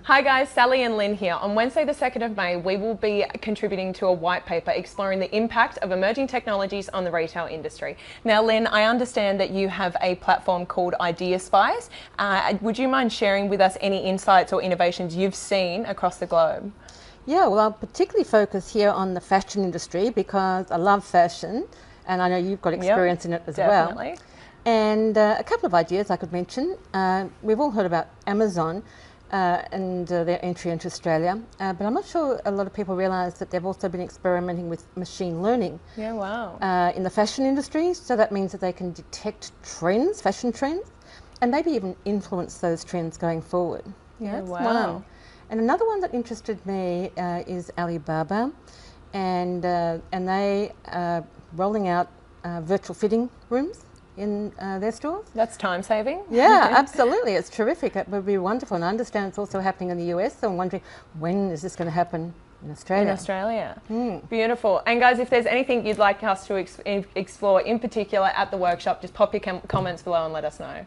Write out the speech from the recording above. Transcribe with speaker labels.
Speaker 1: Hi guys, Sally and Lynn here. On Wednesday the 2nd of May, we will be contributing to a white paper exploring the impact of emerging technologies on the retail industry. Now Lynn, I understand that you have a platform called IdeaSpies. Would you mind sharing with us any insights or innovations you've seen across the globe?
Speaker 2: Yeah, well, I'll particularly focus here on the fashion industry because I love fashion and I know you've got experience in it as
Speaker 1: definitely.
Speaker 2: well. And a couple of ideas I could mention. We've all heard about Amazon and their entry into Australia, but I'm not sure a lot of people realise that they've also been experimenting with machine learning.
Speaker 1: Yeah, wow.
Speaker 2: In the fashion industry, so that means that they can detect trends, fashion trends, and maybe even influence those trends going forward.
Speaker 1: Yeah,
Speaker 2: that's
Speaker 1: wow.
Speaker 2: one. And another one that interested me is Alibaba, and they are rolling out virtual fitting rooms in their stores.
Speaker 1: That's time saving.
Speaker 2: Yeah, absolutely. It's terrific. It would be wonderful. And I understand it's also happening in the US, so I'm wondering when is this going to happen in Australia?
Speaker 1: In Australia. Beautiful. And guys, if there's anything you'd like us to explore in particular at the workshop, just pop your comments below and let us know.